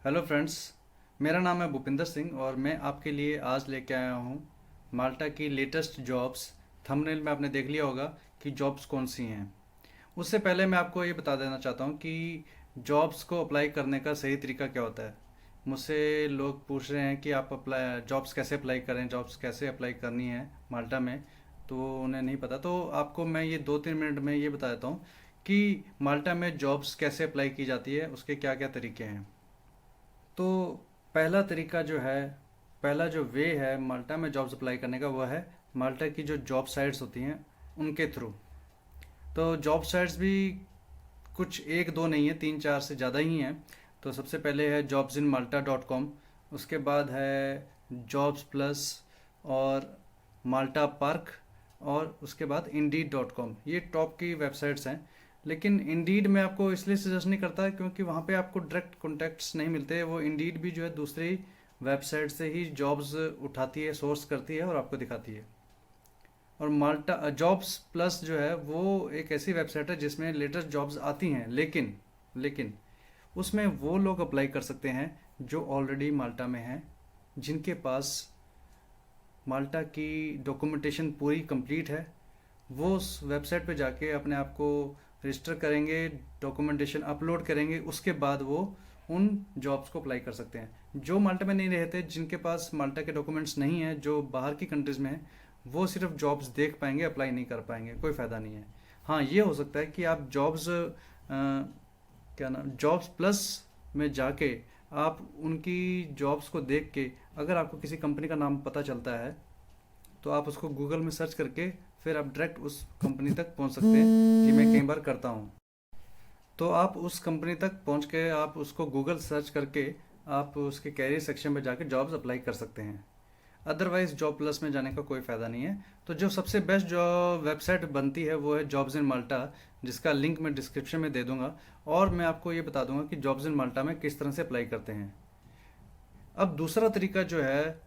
Hello friends, मेरा नाम है भूपिंदर सिंह और मैं आपके लिए आज लेके आया हूँ माल्टा की लेटेस्ट जॉब्स। थंबनेल में आपने देख लिया होगा कि जॉब्स कौन सी हैं। उससे पहले मैं आपको ये बता देना चाहता हूँ कि जॉब्स को अप्लाई करने का सही तरीका क्या होता है। मुझसे लोग पूछ रहे हैं कि आप अप्लाई जॉब्स कैसे अप्लाई करें, जॉब्स कैसे अप्लाई करनी है माल्टा में, तो उन्हें नहीं पता। तो आपको मैं ये 2-3 मिनट में ये बता देता हूँ कि माल्टा में जॉब्स कैसे अप्लाई की जाती है, उसके क्या क्या तरीके हैं। तो पहला तरीका जो है, पहला जो वे है माल्टा में जॉब्स अप्लाई करने का, वह है माल्टा की जो जॉब साइट्स होती हैं उनके थ्रू। तो जॉब साइट्स भी कुछ एक दो नहीं है, 3-4 से ज़्यादा ही हैं। तो सबसे पहले है jobsinmalta.com, उसके बाद है जॉब्स प्लस और माल्टा पार्क, और उसके बाद indeed.com। ये टॉप की वेबसाइट्स हैं। लेकिन इंडीड मैं आपको इसलिए सजेस्ट नहीं करता क्योंकि वहाँ पे आपको डायरेक्ट कॉन्टैक्ट्स नहीं मिलते। वो इंडीड भी जो है दूसरी वेबसाइट से ही जॉब्स उठाती है, सोर्स करती है और आपको दिखाती है। और माल्टा जॉब्स प्लस जो है वो एक ऐसी वेबसाइट है जिसमें लेटेस्ट जॉब्स आती हैं, लेकिन लेकिन उसमें वो लोग अप्लाई कर सकते हैं जो ऑलरेडी माल्टा में हैं, जिनके पास माल्टा की डॉक्यूमेंटेशन पूरी कंप्लीट है। वो उस वेबसाइट पे जाके अपने आप को रजिस्टर करेंगे, डॉक्यूमेंटेशन अपलोड करेंगे, उसके बाद वो उन जॉब्स को अप्लाई कर सकते हैं। जो माल्टा में नहीं रहते, जिनके पास माल्टा के डॉक्यूमेंट्स नहीं हैं, जो बाहर की कंट्रीज़ में हैं, वो सिर्फ जॉब्स देख पाएंगे, अप्लाई नहीं कर पाएंगे, कोई फ़ायदा नहीं है। हाँ, ये हो सकता है कि आप जॉब्स क्या नाम जॉब्स प्लस में जाके आप उनकी जॉब्स को देख के, अगर आपको किसी कंपनी का नाम पता चलता है तो आप उसको गूगल में सर्च करके फिर आप डायरेक्ट उस कंपनी तक पहुंच सकते हैं। ये मैं कई बार करता हूँ। तो आप उस कंपनी तक पहुंच के आप उसको गूगल सर्च करके आप उसके कैरियर सेक्शन में जाके जॉब्स अप्लाई कर सकते हैं। अदरवाइज जॉब प्लस में जाने का कोई फ़ायदा नहीं है। तो जो सबसे बेस्ट जो वेबसाइट बनती है वो है जॉब्स इन माल्टा, जिसका लिंक मैं डिस्क्रिप्शन में दे दूंगा। और मैं आपको ये बता दूंगा कि जॉब्स इन माल्टा में किस तरह से अप्लाई करते हैं। अब दूसरा तरीका जो है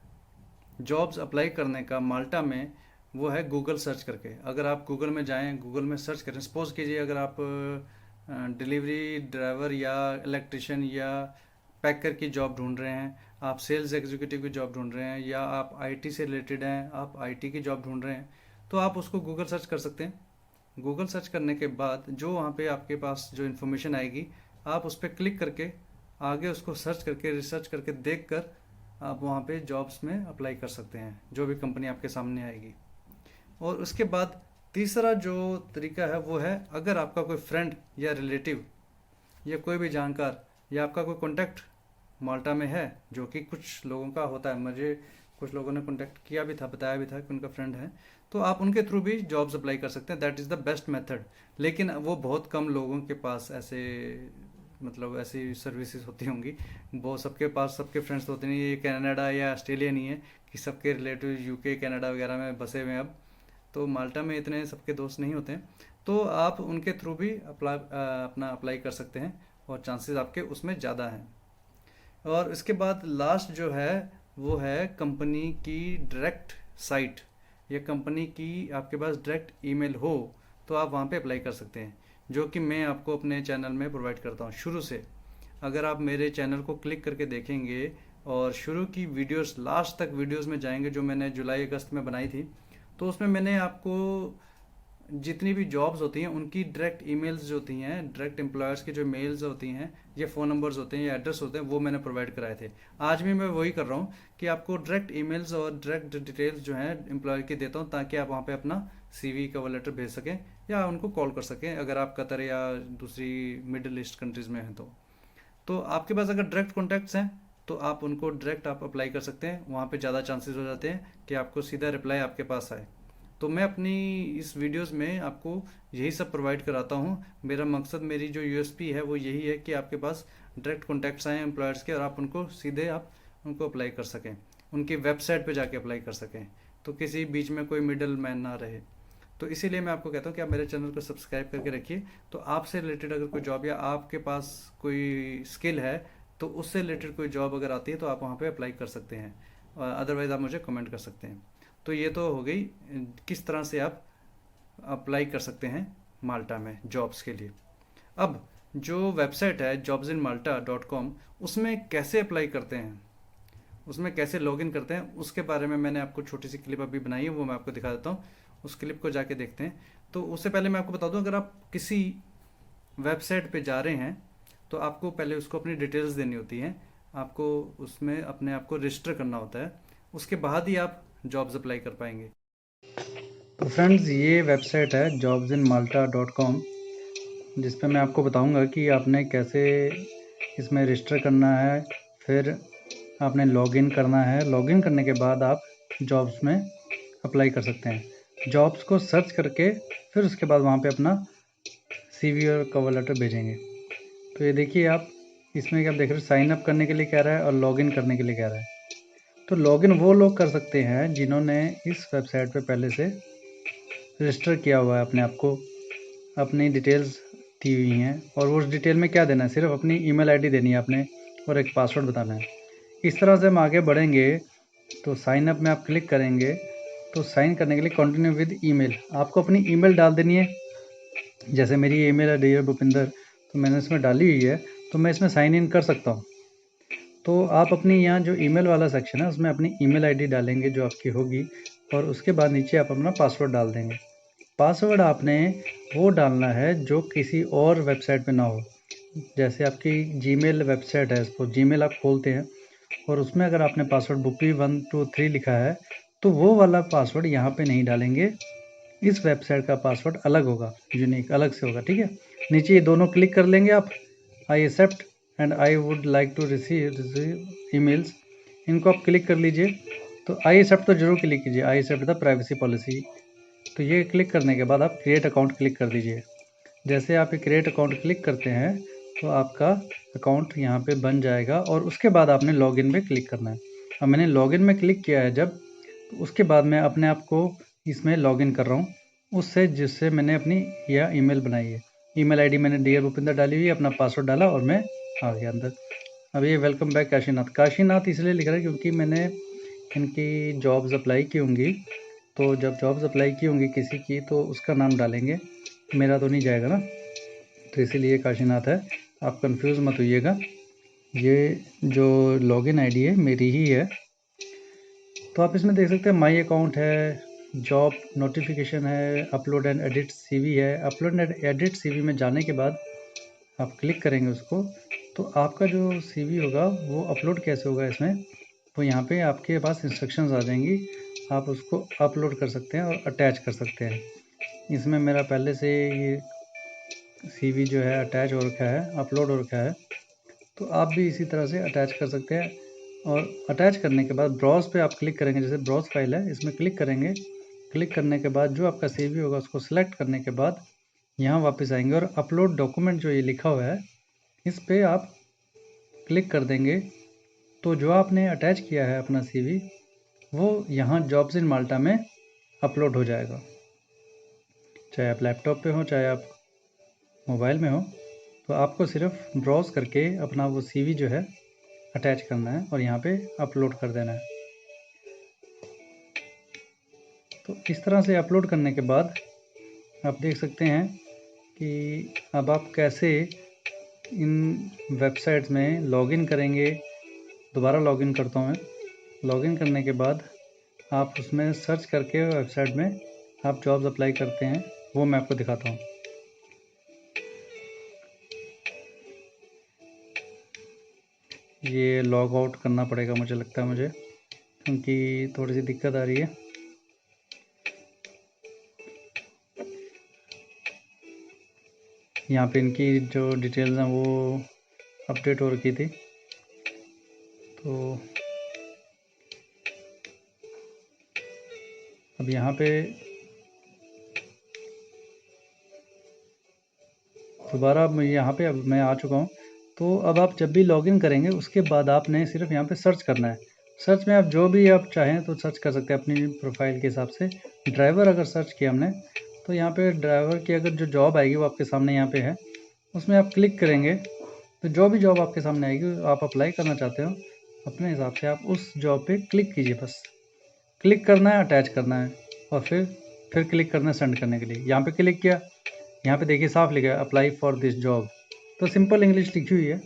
जॉब्स अप्लाई करने का माल्टा में, वो है गूगल सर्च करके। अगर आप गूगल में जाएं, गूगल में सर्च करें, सपोज़ कीजिए अगर आप डिलीवरी ड्राइवर या इलेक्ट्रिशियन या पैकर की जॉब ढूंढ रहे हैं, आप सेल्स एग्जीक्यूटिव की जॉब ढूंढ रहे हैं, या आप आईटी से रिलेटेड हैं, आप आईटी की जॉब ढूंढ रहे हैं, तो आप उसको गूगल सर्च कर सकते हैं। गूगल सर्च करने के बाद जो वहाँ पे आपके पास जो इन्फॉर्मेशन आएगी, आप उस पर क्लिक करके आगे उसको सर्च करके, रिसर्च करके देख कर आप वहाँ पे जॉब्स में अप्लाई कर सकते हैं, जो भी कंपनी आपके सामने आएगी। और उसके बाद तीसरा जो तरीका है वो है, अगर आपका कोई फ्रेंड या रिलेटिव या कोई भी जानकार या आपका कोई कॉन्टैक्ट माल्टा में है, जो कि कुछ लोगों का होता है, मुझे कुछ लोगों ने कॉन्टैक्ट किया भी था, बताया भी था कि उनका फ्रेंड है, तो आप उनके थ्रू भी जॉब्स अप्लाई कर सकते हैं। That is the best method. लेकिन वो बहुत कम लोगों के पास ऐसे, मतलब ऐसी सर्विसेज होती होंगी। वो सबके पास सबके फ्रेंड्स होते नहीं। ये कनाडा या ऑस्ट्रेलिया नहीं है कि सबके रिलेटिव यूके कनाडा वगैरह में बसे हुए हैं अब। तो माल्टा में इतने सबके दोस्त नहीं होते हैं। तो आप उनके थ्रू भी अपना अप्लाई कर सकते हैं और चांसेस आपके उसमें ज़्यादा हैं। और इसके बाद लास्ट जो है वो है कंपनी की डायरेक्ट साइट, या कंपनी की आपके पास डायरेक्ट ईमेल हो तो आप वहाँ पे अप्लाई कर सकते हैं, जो कि मैं आपको अपने चैनल में प्रोवाइड करता हूँ शुरू से। अगर आप मेरे चैनल को क्लिक करके देखेंगे और शुरू की वीडियोस लास्ट तक वीडियोस में जाएंगे, जो मैंने जुलाई अगस्त में बनाई थी, तो उसमें मैंने आपको जितनी भी जॉब्स होती हैं उनकी डायरेक्ट ईमेल्स जो होती हैं, डायरेक्ट एम्प्लॉयर्स की जो मेल्स होती हैं या फ़ोन नंबर्स होते हैं या एड्रेस होते हैं, वो मैंने प्रोवाइड कराए थे। आज भी मैं वही कर रहा हूँ कि आपको डायरेक्ट ईमेल्स और डायरेक्ट डिटेल्स जो हैं एम्प्लॉयर की देता हूँ, ताकि आप वहाँ पे अपना सीवी कवर लेटर भेज सकें या उनको कॉल कर सकें, अगर आप कतर या दूसरी मिडिल ईस्ट कंट्रीज़ में हैं तो आपके पास अगर डायरेक्ट कॉन्टैक्ट्स हैं तो आप उनको डायरेक्ट आप अप्लाई कर सकते हैं। वहाँ पे ज़्यादा चांसेस हो जाते हैं कि आपको सीधा रिप्लाई आपके पास आए। तो मैं अपनी इस वीडियोस में आपको यही सब प्रोवाइड कराता हूँ। मेरा मकसद, मेरी जो यूएसपी है वो यही है कि आपके पास डायरेक्ट कॉन्टैक्ट्स आए एम्प्लॉयर्स के और आप उनको सीधे आप उनको अप्लाई कर सकें, उनकी वेबसाइट पे जाके अप्लाई कर सकें, तो किसी बीच में कोई मिडल मैन ना रहे। तो इसीलिए मैं आपको कहता हूँ कि आप मेरे चैनल को सब्सक्राइब करके रखिए। तो आपसे रिलेटेड अगर कोई जॉब या आपके पास कोई स्किल है तो उससे रिलेटेड कोई जॉब अगर आती है तो आप वहाँ पे अप्लाई कर सकते हैं, अदरवाइज़ आप मुझे कमेंट कर सकते हैं। तो ये तो हो गई किस तरह से आप अप्लाई कर सकते हैं माल्टा में जॉब्स के लिए। अब जो वेबसाइट है jobsinmalta.com, उसमें कैसे अप्लाई करते हैं, उसमें कैसे लॉगिन करते हैं, उसके बारे में मैंने आपको छोटी सी क्लिप अभी बनाई है, वो मैं आपको दिखा देता हूँ। उस क्लिप को जाके देखते हैं। तो उससे पहले मैं आपको बता दूं, अगर आप किसी वेबसाइट पे जा रहे हैं तो आपको पहले उसको अपनी डिटेल्स देनी होती हैं। आपको उसमें अपने आप को रजिस्टर करना होता है, उसके बाद ही आप जॉब्स अप्लाई कर पाएंगे। तो फ्रेंड्स, ये वेबसाइट है jobsinmalta.com, जिस पे मैं आपको बताऊंगा कि आपने कैसे इसमें रजिस्टर करना है। फिर आपने लॉगिन करना है, लॉगिन करने के बाद आप जॉब्स में अप्लाई कर सकते हैं। जॉब्स को सर्च करके फिर उसके बाद वहाँ पे अपना सीवी और कवर लेटर भेजेंगे। तो ये देखिए आप, इसमें क्या आप देख रहे हो, साइन अप करने के लिए कह रहा है और लॉगिन करने के लिए कह रहा है। तो लॉगिन वो लोग कर सकते हैं जिन्होंने इस वेबसाइट पे पहले से रजिस्टर किया हुआ है, अपने आप को, अपनी डिटेल्स दी हुई हैं। और उस डिटेल में क्या देना है, सिर्फ अपनी ईमेल आईडी देनी है आपने और एक पासवर्ड बताना है। इस तरह से हम आगे बढ़ेंगे। तो साइन अप में आप क्लिक करेंगे तो साइन करने के लिए कंटिन्यू विद ईमेल, आपको अपनी ईमेल डाल देनी है। जैसे मेरी ईमेल है डियर भूपिंदर, तो मैंने इसमें डाली हुई है, तो मैं इसमें साइन इन कर सकता हूँ। तो आप अपनी यहाँ जो ईमेल वाला सेक्शन है उसमें अपनी ईमेल आईडी डालेंगे जो आपकी होगी, और उसके बाद नीचे आप अपना पासवर्ड डाल देंगे। पासवर्ड आपने वो डालना है जो किसी और वेबसाइट पे ना हो। जैसे आपकी जीमेल वेबसाइट है, इसको जीमेल आप खोलते हैं और उसमें अगर आपने पासवर्ड बुप्पी 123 लिखा है तो वो वाला पासवर्ड यहाँ पे नहीं डालेंगे। इस वेबसाइट का पासवर्ड अलग होगा, यूनिक अलग से होगा, ठीक है। नीचे ये दोनों क्लिक कर लेंगे आप, I accept and I would like to receive emails, इनको आप क्लिक कर लीजिए। तो आई एक्सेप्ट तो जरूर क्लिक कीजिए, I accept the privacy policy. तो ये क्लिक करने के बाद आप क्रिएट अकाउंट क्लिक कर दीजिए। जैसे आप ये क्रिएट अकाउंट क्लिक करते हैं तो आपका अकाउंट यहाँ पे बन जाएगा, और उसके बाद आपने लॉगिन में क्लिक करना है। अब मैंने लॉगिन में क्लिक किया है जब, तो उसके बाद मैं अपने आप को इसमें लॉगिन कर रहा हूँ उससे जिससे मैंने अपनी यह ईमेल बनाई है। ईमेल आईडी मैंने डियर भूपिंदर डाली हुई है, अपना पासवर्ड डाला और मैं आ गया अंदर। अब ये वेलकम बैक काशीनाथ, काशीनाथ इसलिए लिख रहा है क्योंकि मैंने इनकी जॉब्स अप्लाई की होंगी, तो जब जॉब्स अप्लाई की होंगी किसी की तो उसका नाम डालेंगे, मेरा तो नहीं जाएगा ना, तो इसीलिए काशीनाथ है। आप कंफ्यूज मत होइएगा, ये जो लॉगिन आईडी है मेरी ही है। तो आप इसमें देख सकते हैं माई अकाउंट है, जॉब नोटिफिकेशन है, अपलोड एंड एडिट सीवी है। अपलोड एंड एडिट सीवी में जाने के बाद आप क्लिक करेंगे उसको, तो आपका जो सीवी होगा वो अपलोड कैसे होगा इसमें, तो यहाँ पे आपके पास इंस्ट्रक्शंस आ जाएंगी, आप उसको अपलोड कर सकते हैं और अटैच कर सकते हैं। इसमें मेरा पहले से ये सीवी जो है अटैच हो रखा है, अपलोड हो रखा है, तो आप भी इसी तरह से अटैच कर सकते हैं। और अटैच करने के बाद ब्राउज़ पे आप क्लिक करेंगे, जैसे ब्राउज़ फाइल है इसमें क्लिक करेंगे। क्लिक करने के बाद जो आपका सीवी होगा उसको सिलेक्ट करने के बाद यहाँ वापस आएंगे और अपलोड डॉक्यूमेंट जो ये लिखा हुआ है इस पर आप क्लिक कर देंगे। तो जो आपने अटैच किया है अपना सीवी वो यहाँ जॉब्स इन माल्टा में अपलोड हो जाएगा, चाहे आप लैपटॉप पे हो चाहे आप मोबाइल में हो। तो आपको सिर्फ ब्राउज़ करके अपना वो सीवी जो है अटैच करना है और यहाँ पे अपलोड कर देना है। तो इस तरह से अपलोड करने के बाद आप देख सकते हैं कि अब आप कैसे इन वेबसाइट्स में लॉगिन करेंगे। दोबारा लॉगिन करता हूँ मैं। लॉगिन करने के बाद आप उसमें सर्च करके वेबसाइट में आप जॉब्स अप्लाई करते हैं, वो मैं आपको दिखाता हूँ। ये लॉग आउट करना पड़ेगा मुझे लगता है मुझे, क्योंकि थोड़ी सी दिक्कत आ रही है। यहाँ पे इनकी जो डिटेल्स हैं वो अपडेट हो रखी थी, तो अब यहाँ पे दोबारा यहाँ पे अब मैं आ चुका हूँ। तो अब आप जब भी लॉगिन करेंगे उसके बाद आपने सिर्फ यहाँ पे सर्च करना है। सर्च में आप जो भी आप चाहें तो सर्च कर सकते हैं अपनी प्रोफाइल के हिसाब से। ड्राइवर अगर सर्च किया हमने तो यहाँ पे ड्राइवर की अगर जो जॉब आएगी वो आपके सामने यहाँ पे है, उसमें आप क्लिक करेंगे तो जो भी जॉब आपके सामने आएगी आप अप्लाई करना चाहते हो अपने हिसाब से आप उस जॉब पे क्लिक कीजिए। बस क्लिक करना है, अटैच करना है और फिर क्लिक करना है सेंड करने के लिए। यहाँ पे क्लिक किया, यहाँ पे देखिए साफ लिखा है अप्लाई फॉर दिस जॉब, तो सिंपल इंग्लिश लिखी हुई है,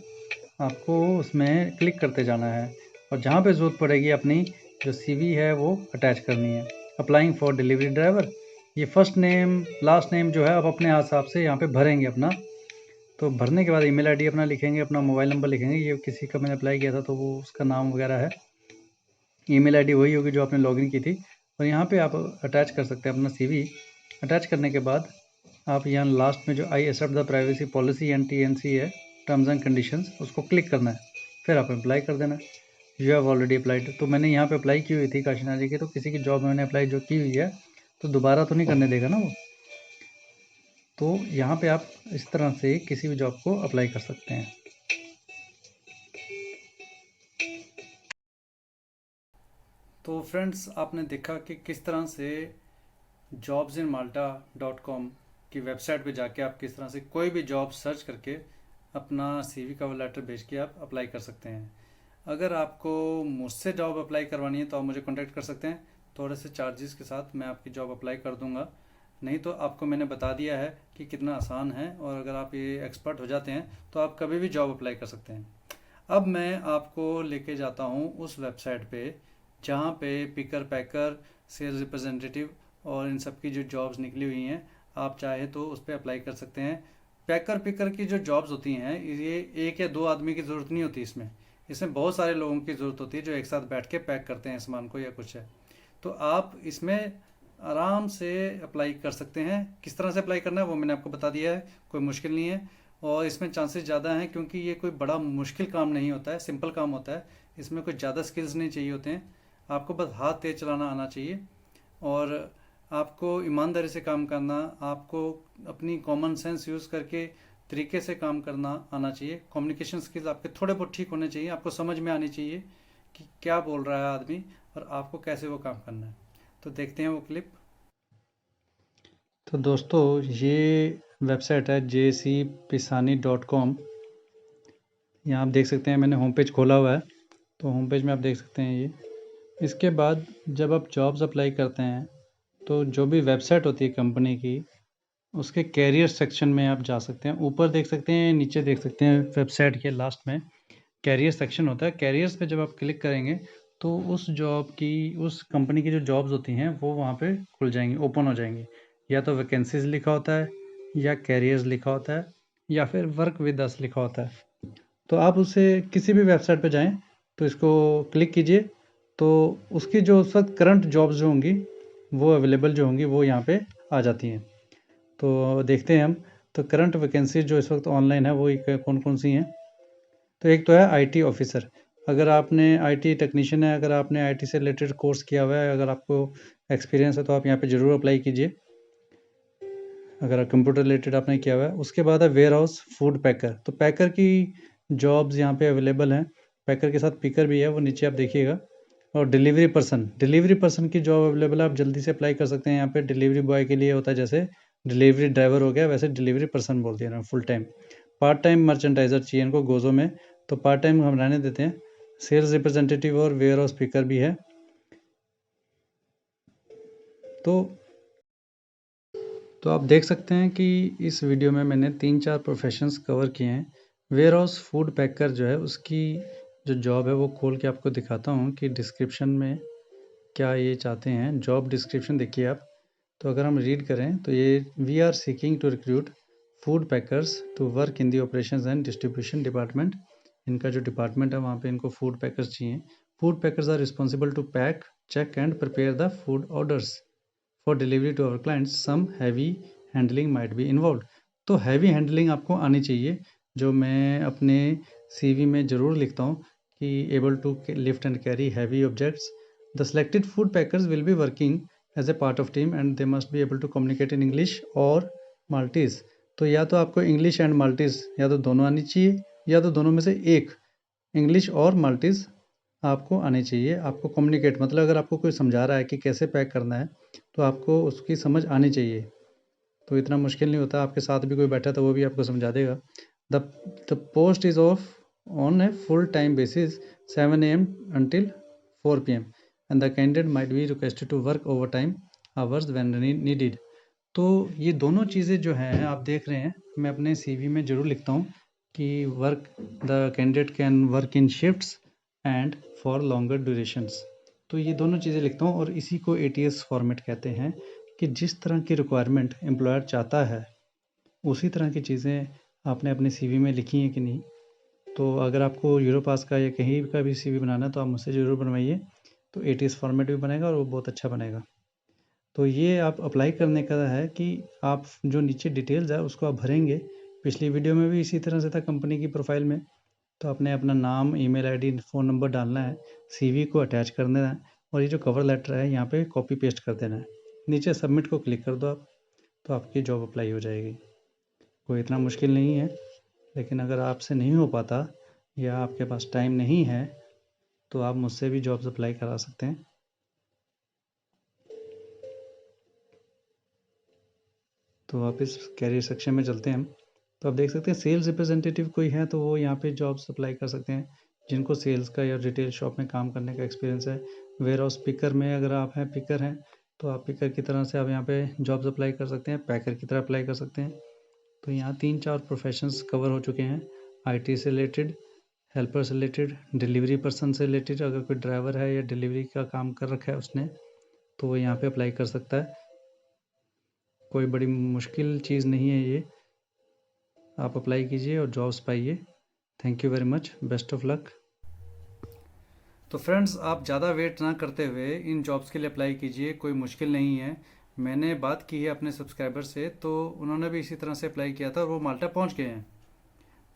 आपको उसमें क्लिक करते जाना है और जहाँ पे ज़रूरत पड़ेगी अपनी जो सीवी है वो अटैच करनी है। अप्लाइंग फॉर डिलीवरी ड्राइवर, ये फर्स्ट नेम लास्ट नेम जो है आप अपने हिसाब से यहाँ पे भरेंगे अपना। तो भरने के बाद ईमेल आईडी अपना लिखेंगे, अपना मोबाइल नंबर लिखेंगे, ये किसी का मैंने अप्लाई किया था तो वो उसका नाम वगैरह है। ईमेल आईडी वही होगी जो आपने लॉगिन की थी और यहाँ पे आप अटैच कर सकते हैं अपना सीवी। अटैच करने के बाद आप यहाँ लास्ट में जो I accept the privacy policy and TNC है, टर्म्स एंड कंडीशंस, उसको क्लिक करना है, फिर आप अप्लाई कर देना। यू हैव ऑलरेडी अप्लाइड, तो मैंने यहाँ पे अप्लाई की हुई थी काशीनाथ जी की, तो किसी की जॉब मैंने अप्लाई जो की हुई है तो दोबारा तो नहीं करने देगा ना वो। तो यहाँ पे आप इस तरह से किसी भी जॉब को अप्लाई कर सकते हैं। तो फ्रेंड्स, आपने देखा कि किस तरह से jobsinmalta.com की वेबसाइट पे जाके आप किस तरह से कोई भी जॉब सर्च करके अपना सीवी कवर लेटर भेज के आप अप्लाई कर सकते हैं। अगर आपको मुझसे जॉब अप्लाई करवानी है तो आप मुझे कांटेक्ट कर सकते हैं, थोड़े से चार्जेस के साथ मैं आपकी जॉब अप्लाई कर दूंगा। नहीं तो आपको मैंने बता दिया है कि कितना आसान है, और अगर आप ये एक्सपर्ट हो जाते हैं तो आप कभी भी जॉब अप्लाई कर सकते हैं। अब मैं आपको लेके जाता हूँ उस वेबसाइट पे जहाँ पे पिकर पैकर, सेल्स रिप्रेजेंटेटिव और इन सब की जो जॉब्स निकली हुई हैं, आप चाहे तो उस पर अप्लाई कर सकते हैं। पैकर पिकर की जो जॉब्स होती हैं, ये एक या दो आदमी की ज़रूरत नहीं होती, इसमें इसमें बहुत सारे लोगों की ज़रूरत होती है जो एक साथ बैठ के पैक करते हैं सामान को या कुछ है। तो आप इसमें आराम से अप्लाई कर सकते हैं। किस तरह से अप्लाई करना है वो मैंने आपको बता दिया है, कोई मुश्किल नहीं है। और इसमें चांसेस ज़्यादा हैं क्योंकि ये कोई बड़ा मुश्किल काम नहीं होता है, सिंपल काम होता है। इसमें कोई ज़्यादा स्किल्स नहीं चाहिए होते हैं, आपको बस हाथ तेज चलाना आना चाहिए और आपको ईमानदारी से काम करना, आपको अपनी कॉमन सेंस यूज़ करके तरीके से काम करना आना चाहिए। कम्युनिकेशन स्किल्स आपके थोड़े बहुत ठीक होने चाहिए, आपको समझ में आनी चाहिए कि क्या बोल रहा है आदमी और आपको कैसे वो काम करना है। तो देखते हैं वो क्लिप। तो दोस्तों, ये वेबसाइट है jcpisani.com। यहाँ आप देख सकते हैं, मैंने होम पेज खोला हुआ है, तो होम पेज में आप देख सकते हैं ये। इसके बाद जब आप जॉब्स अप्लाई करते हैं तो जो भी वेबसाइट होती है कंपनी की, उसके कैरियर सेक्शन में आप जा सकते हैं। ऊपर देख सकते हैं, नीचे देख सकते हैं, वेबसाइट के लास्ट में कैरियर सेक्शन होता है। कैरियर्स पे जब आप क्लिक करेंगे तो उस जॉब की, उस कंपनी की जो जॉब्स होती हैं वो वहाँ पे खुल जाएंगी, ओपन हो जाएंगी। या तो वैकेंसीज लिखा होता है, या कैरियर्स लिखा होता है, या फिर वर्क विद अस लिखा होता है। तो आप उसे किसी भी वेबसाइट पे जाएं तो इसको क्लिक कीजिए, तो उसकी जो उस वक्त करंट जॉब्स जो होंगी वो अवेलेबल जो होंगी वो यहाँ पे आ जाती हैं। तो देखते हैं हम, तो करंट वैकेंसी जो इस वक्त ऑनलाइन है वो कौन कौन सी हैं। तो एक तो है आईटी ऑफिसर। अगर आपने आईटी टेक्नीशियन है, अगर आपने आईटी से रिलेटेड कोर्स किया हुआ है, अगर आपको एक्सपीरियंस है तो आप यहाँ पे ज़रूर अप्लाई कीजिए, अगर कंप्यूटर रिलेटेड आपने किया हुआ है। उसके बाद है वेयर हाउस फूड पैकर। तो पैकर की जॉब्स यहाँ पे अवेलेबल हैं, पैकर के साथ पिकर भी है, वो नीचे आप देखिएगा। और डिलीवरी पर्सन की जॉब अवेलेबल है, आप जल्दी से अप्लाई कर सकते हैं। यहाँ पे डिलीवरी बॉय के लिए होता है, जैसे डिलीवरी ड्राइवर हो गया वैसे डिलीवरी पर्सन बोलते हैं ना, full time. Part time merchandiser चाहिए इनको गोजो में, तो पार्ट टाइम हम रहने देते हैं। सेल्स रिप्रेजेंटेटिव और वेयर हाउस पिकर भी है। तो आप देख सकते हैं कि इस वीडियो में मैंने 3-4 प्रोफेशंस कवर किए हैं। वेयर हाउस फूड पैकर जो है उसकी जो जॉब है वो खोल के आपको दिखाता हूँ कि डिस्क्रिप्शन में क्या ये चाहते हैं। जॉब डिस्क्रिप्शन देखिए आप, तो अगर हम रीड करें तो ये we are seeking to recruit food packers to work in the operations and distribution department. इनका जो डिपार्टमेंट है वहाँ पे इनको फूड पैकर्स चाहिए। Food packers are responsible to pack, check and prepare the food orders for delivery to our clients. Some heavy handling might be involved. तो heavy handling आपको आनी चाहिए, जो मैं अपने सीवी में ज़रूर लिखता हूँ कि able to lift and carry heavy objects. The selected food packers will be working as a part of team and they must be able to communicate in English और माल्टीज़। तो या तो आपको इंग्लिश एंड माल्टीज़ या तो दोनों आनी चाहिए, या तो दोनों में से एक, इंग्लिश और माल्टीज़ आपको आनी चाहिए। आपको कम्युनिकेट मतलब अगर आपको कोई समझा रहा है कि कैसे पैक करना है तो आपको उसकी समझ आनी चाहिए। तो इतना मुश्किल नहीं होता, आपके साथ भी कोई बैठा तो वो भी आपको समझा देगा। The post is off on a full time basis 7 AM until 4 PM and the candidate might be requested to work over time hours when needed. तो ये दोनों चीज़ें जो हैं आप देख रहे हैं, मैं अपने सीवी में ज़रूर लिखता हूँ कि the candidate can work in shifts and for longer durations. तो ये दोनों चीज़ें लिखता हूँ और इसी को ATS फॉर्मेट कहते हैं कि जिस तरह की रिक्वायरमेंट एम्प्लॉयर चाहता है उसी तरह की चीज़ें आपने अपने CV में लिखी हैं कि नहीं। तो अगर आपको यूरोपास का या कहीं का भी CV बनाना है तो आप मुझसे ज़रूर बनवाइए, तो ATS फॉर्मेट भी बनेगा और वो बहुत अच्छा बनेगा। तो ये आप अप्लाई करने का है कि आप जो नीचे डिटेल्स है उसको आप भरेंगे। पिछली वीडियो में भी इसी तरह से था कंपनी की प्रोफाइल में। तो आपने अपना नाम, ईमेल आईडी, फ़ोन नंबर डालना है, CV को अटैच कर देना है और ये जो कवर लेटर है यहाँ पे कॉपी पेस्ट कर देना है। नीचे सबमिट को क्लिक कर दो आप, तो आपकी जॉब अप्लाई हो जाएगी। कोई इतना मुश्किल नहीं है, लेकिन अगर आपसे नहीं हो पाता या आपके पास टाइम नहीं है तो आप मुझसे भी जॉब्स अप्लाई करा सकते हैं। तो वापस कैरियर सेक्शन में चलते हैं हम। तो आप देख सकते हैं सेल्स रिप्रेजेंटेटिव कोई है तो वो यहाँ पे जॉब्स अप्लाई कर सकते हैं जिनको सेल्स का या रिटेल शॉप में काम करने का एक्सपीरियंस है। वेयर हाउस पिकर में अगर आप हैं, पिकर हैं, तो आप पिकर की तरह से आप यहाँ पे जॉब्स अप्लाई कर सकते हैं, पैकर की तरह अप्लाई कर सकते हैं। तो यहाँ 3-4 प्रोफेशंस कवर हो चुके हैं। IT से रिलेटेड, हेल्पर से रिलेटेड, डिलीवरी पर्सन से रिलेटेड, अगर कोई ड्राइवर है या डिलीवरी का काम कर रखा है उसने तो वो यहाँ पे अप्लाई कर सकता है। कोई बड़ी मुश्किल चीज़ नहीं है ये, आप अप्लाई कीजिए और जॉब्स पाइए। Thank you very much, best of luck. तो फ्रेंड्स, आप ज़्यादा वेट ना करते हुए इन जॉब्स के लिए अप्लाई कीजिए, कोई मुश्किल नहीं है। मैंने बात की है अपने सब्सक्राइबर से, तो उन्होंने भी इसी तरह से अप्लाई किया था और वो माल्टा पहुंच गए हैं।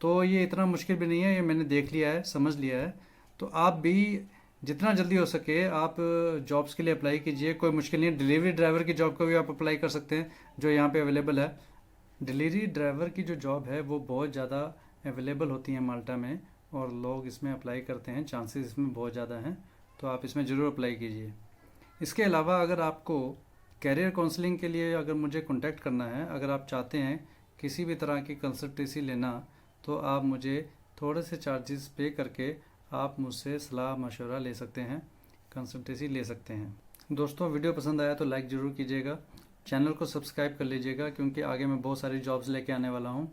तो ये इतना मुश्किल भी नहीं है, ये मैंने देख लिया है, समझ लिया है। तो आप भी जितना जल्दी हो सके आप जॉब्स के लिए अप्लाई कीजिए, कोई मुश्किल नहीं है। डिलीवरी ड्राइवर की जॉब को भी आप अप्लाई कर सकते हैं जो यहाँ पे अवेलेबल है। डिलीवरी ड्राइवर की जो जॉब है वो बहुत ज़्यादा अवेलेबल होती है माल्टा में और लोग इसमें अप्लाई करते हैं, चांसेस इसमें बहुत ज़्यादा हैं। तो आप इसमें ज़रूर अप्लाई कीजिए। इसके अलावा अगर आपको कैरियर काउंसलिंग के लिए अगर मुझे कांटेक्ट करना है, अगर आप चाहते हैं किसी भी तरह की कंसल्टेंसी लेना, तो आप मुझे थोड़े से चार्जेस पे करके आप मुझसे सलाह मशवरा ले सकते हैं, कंसल्टेंसी ले सकते हैं। दोस्तों, वीडियो पसंद आया तो लाइक ज़रूर कीजिएगा, चैनल को सब्सक्राइब कर लीजिएगा क्योंकि आगे मैं बहुत सारी जॉब्स लेके आने वाला हूँ।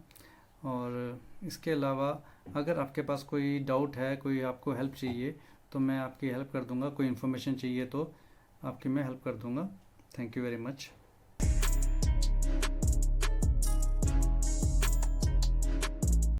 और इसके अलावा अगर आपके पास कोई डाउट है, कोई आपको हेल्प चाहिए, तो मैं आपकी हेल्प कर दूंगा। कोई इन्फॉर्मेशन चाहिए तो आपकी मैं हेल्प कर दूंगा। Thank you very much.